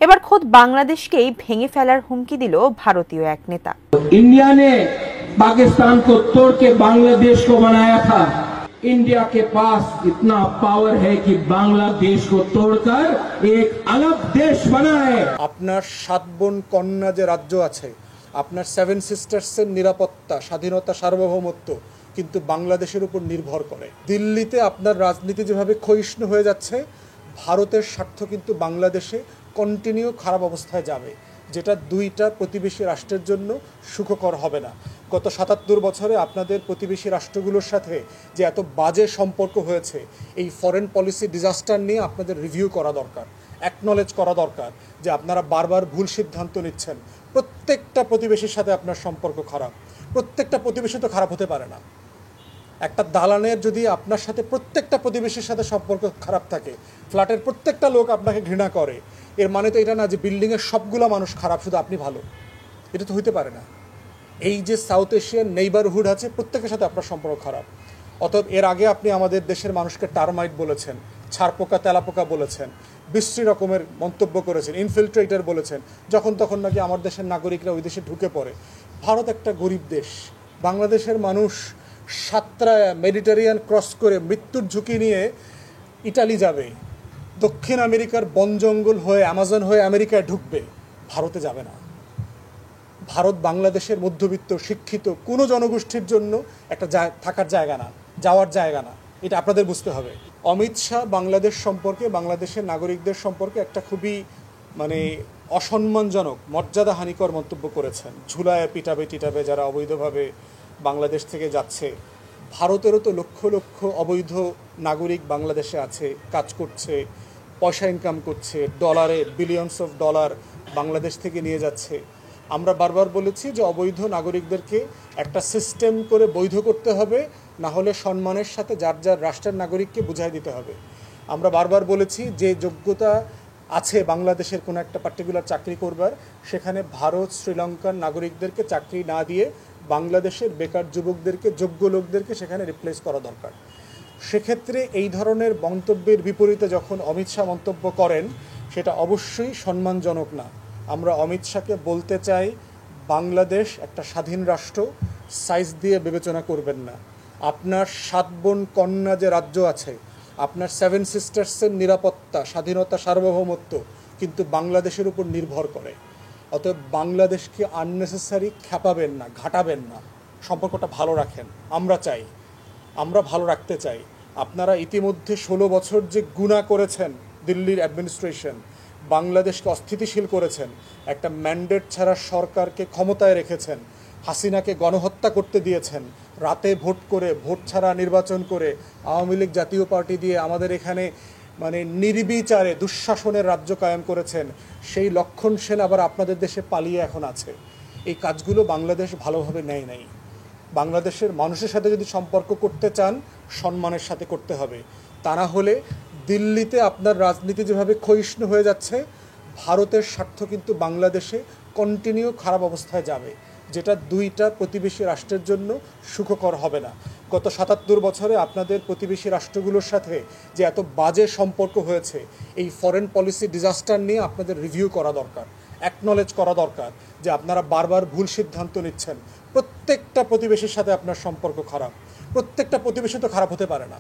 এবার খোদ বাংলাদেশকেই ভেঙে ফেলার হুমকি দিল ভারতীয় এক নেতা। इंडिया ने पाकिस्तान को तोड़ के बांग्लादेश को बनाया था। इंडिया के पास इतना पावर है कि बांग्लादेश को तोड़कर एक अलग देश बनाए। আপনার 7 বোন কন্যা যে রাজ্য আছে, আপনার 7 সিস্টার্সের নিরাপত্তা, স্বাধীনতা, সার্বভৌমত্ব কিন্তু বাংলাদেশের উপর নির্ভর করে। দিল্লিতে আপনার রাজনীতি যেভাবে ক্ষয়িষ্ণু হয়ে যাচ্ছে, ভারতের স্বার্থ কিন্তু বাংলাদেশে কন্টিনিউ খারাপ অবস্থায় যাবে, যেটা দুইটা প্রতিবেশী রাষ্ট্রের জন্য সুখকর হবে না। গত ৭৭ বছরে আপনাদের প্রতিবেশী রাষ্ট্রগুলোর সাথে যে এত বাজে সম্পর্ক হয়েছে, এই ফরেন পলিসি ডিজাস্টার নিয়ে আপনাদের রিভিউ করা দরকার, অ্যাকনলেজ করা দরকার যে আপনারা বারবার ভুল সিদ্ধান্ত নিচ্ছেন। প্রত্যেকটা প্রতিবেশীর সাথে আপনার সম্পর্ক খারাপ। প্রত্যেকটা প্রতিবেশী তো খারাপ হতে পারে না। একটা দালানের যদি আপনার সাথে প্রত্যেকটা প্রতিবেশীর সাথে সম্পর্ক খারাপ থাকে, ফ্ল্যাটের প্রত্যেকটা লোক আপনাকে ঘৃণা করে, এর মানে তো এটা না যে বিল্ডিংয়ের সবগুলো মানুষ খারাপ, শুধু আপনি ভালো। এটা তো হইতে পারে না। এই যে সাউথ এশিয়ান নেইবারহুড আছে, প্রত্যেকের সাথে আপনার সম্পর্ক খারাপ। অতএব এর আগে আপনি আমাদের দেশের মানুষকে টার্মাইট বলেছেন, ছারপোকা তেলাপোকা বলেছেন, বিশ্রী রকমের মন্তব্য করেছেন, ইনফিল্ট্রেটর বলেছেন, যখন তখন নাকি আমার দেশের নাগরিকরা ওই দেশে ঢুকে পড়ে। ভারত একটা গরিব দেশ। বাংলাদেশের মানুষ সাতরায় মেডিটেরিয়ান ক্রস করে মৃত্যুর ঝুঁকি নিয়ে ইটালি যাবে, দক্ষিণ আমেরিকার বন জঙ্গল হয়ে অ্যামাজন হয়ে আমেরিকায় ঢুকবে, ভারতে যাবে না। ভারত বাংলাদেশের মধ্যবিত্ত শিক্ষিত কোনো জনগোষ্ঠীর জন্য একটা থাকার জায়গা না, যাওয়ার জায়গা না। এটা আপনাদের বুঝতে হবে। অমিত শাহ বাংলাদেশ সম্পর্কে, বাংলাদেশের নাগরিকদের সম্পর্কে একটা খুবই অসম্মানজনক, মর্যাদাহানিকর মন্তব্য করেছেন। ঝুলায় পিটাবে টিটাবে যারা অবৈধভাবে বাংলাদেশ থেকে যাচ্ছে। ভারতেরও তো লক্ষ লক্ষ অবৈধ নাগরিক বাংলাদেশে আছে, কাজ করছে, পয়সা ইনকাম করছে, ডলারে বিলিয়নস অফ ডলার বাংলাদেশ থেকে নিয়ে যাচ্ছে। আমরা বারবার বলেছি যে অবৈধ নাগরিকদেরকে একটা সিস্টেম করে বৈধ করতে হবে, না হলে সম্মানের সাথে যার যার রাষ্ট্রের নাগরিককে বুঝাই দিতে হবে। আমরা বারবার বলেছি যে যোগ্যতা আছে বাংলাদেশের কোনো একটা পার্টিকুলার চাকরি করবার, সেখানে ভারত শ্রীলঙ্কার নাগরিকদেরকে চাকরি না দিয়ে বাংলাদেশের বেকার যুবকদেরকে, যোগ্য লোকদেরকে সেখানে রিপ্লেস করা দরকার। সেক্ষেত্রে এই ধরনের মন্তব্যের বিপরীতে যখন অমিত শাহ মন্তব্য করেন, সেটা অবশ্যই সম্মানজনক না। আমরা অমিত শাহকে বলতে চাই, বাংলাদেশ একটা স্বাধীন রাষ্ট্র, সাইজ দিয়ে বিবেচনা করবেন না। আপনার 7 বোন কন্যা যে রাজ্য আছে, আপনার 7 সিস্টার্সের নিরাপত্তা, স্বাধীনতা, সার্বভৌমত্ব কিন্তু বাংলাদেশের উপর নির্ভর করে। অতএব বাংলাদেশকে আননেসেসারি খ্যাপাবেন না, ঘাটাবেন না। সম্পর্কটা ভালো রাখেন। আমরা ভালো রাখতে চাই। আপনারা ইতিমধ্যে 16 বছর যে গুনাহ করেছেন, দিল্লির অ্যাডমিনিস্ট্রেশন বাংলাদেশকে অস্থিতিশীল করেছেন, একটা ম্যান্ডেট ছাড়া সরকারকে ক্ষমতায় রেখেছেন, হাসিনাকে গণহত্যা করতে দিয়েছেন, রাতে ভোট করে, ভোট ছাড়া নির্বাচন করে, আওয়ামী লীগ জাতীয় পার্টি দিয়ে আমাদের এখানে নির্বিচারে দুঃশাসনের রাজ্য কায়েম করেছেন। সেই লক্ষণ সেন আবার আপনাদের দেশে পালিয়ে এখন আছে। এই কাজগুলো বাংলাদেশ ভালোভাবে নেয় নাই। বাংলাদেশের মানুষের সাথে যদি সম্পর্ক করতে চান, সম্মানের সাথে করতে হবে। তা না হলে দিল্লিতে আপনার রাজনীতি যেভাবে ক্ষয়িষ্ণু হয়ে যাচ্ছে, ভারতের স্বার্থ কিন্তু বাংলাদেশে কন্টিনিউ খারাপ অবস্থায় যাবে, যেটা দুইটা প্রতিবেশী রাষ্ট্রের জন্য সুখকর হবে না। গত ৭৭ বছরে আপনাদের প্রতিবেশী রাষ্ট্রগুলোর সাথে যে এত বাজে সম্পর্ক হয়েছে, এই ফরেন পলিসি ডিজাস্টার নিয়ে আপনাদের রিভিউ করা দরকার, অ্যাকনলেজ করা দরকার যে আপনারা বারবার ভুল সিদ্ধান্ত নিচ্ছেন। প্রত্যেকটা প্রতিবেশীর সাথে আপনার সম্পর্ক খারাপ। প্রত্যেকটা প্রতিবেশী তো খারাপ হতে পারে না।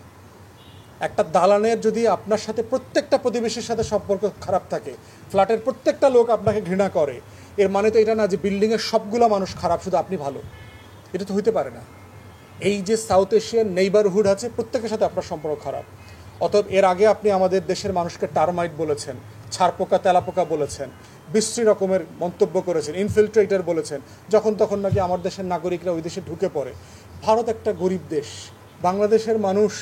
একটা দালানের যদি আপনার সাথে প্রত্যেকটা প্রতিবেশীর সাথে সম্পর্ক খারাপ থাকে, ফ্ল্যাটের প্রত্যেকটা লোক আপনাকে ঘৃণা করে, এর মানে তো এটা না যে বিল্ডিংয়ের সবগুলো মানুষ খারাপ, শুধু আপনি ভালো। এটা তো হইতে পারে না। এই যে সাউথ এশিয়ান নেইবারহুড আছে, প্রত্যেকের সাথে আপনার সম্পর্ক খারাপ। অতএব এর আগে আপনি আমাদের দেশের মানুষকে টার্মাইট বলেছেন, ছারপোকা তেলাপোকা বলেছেন, বিশ্রী রকমের মন্তব্য করেছেন, ইনফিল্ট্রেটর বলেছেন, যখন তখন নাকি আমার দেশের নাগরিকরা ওই দেশে ঢুকে পড়ে। ভারত একটা গরিব দেশ। বাংলাদেশের মানুষ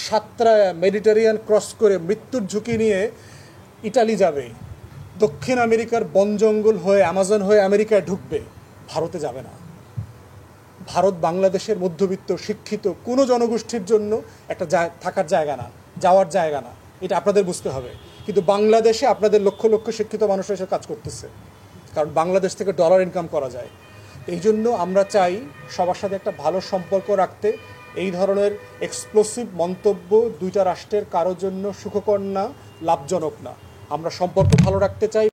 সাতরায় মেডিটেরিয়ান ক্রস করে মৃত্যুর ঝুঁকি নিয়ে ইটালি যাবে, দক্ষিণ আমেরিকার বন জঙ্গল হয়ে অ্যামাজন হয়ে আমেরিকায় ঢুকবে, ভারতে যাবে না। ভারত বাংলাদেশের মধ্যবিত্ত শিক্ষিত কোনো জনগোষ্ঠীর জন্য একটা থাকার জায়গা না, যাওয়ার জায়গা না। এটা আপনাদের বুঝতে হবে। কিন্তু বাংলাদেশে আপনাদের লক্ষ লক্ষ শিক্ষিত মানুষ এসে কাজ করতেছে, কারণ বাংলাদেশ থেকে ডলার ইনকাম করা যায়। এই জন্য আমরা চাই সবার সাথে একটা ভালো সম্পর্ক রাখতে। এই ধরনের এক্সপ্লোসিভ মন্তব্য দুইটা রাষ্ট্রের কারোর জন্য সুখকর না, লাভজনক না। আমরা সম্পর্ক ভালো রাখতে চাই।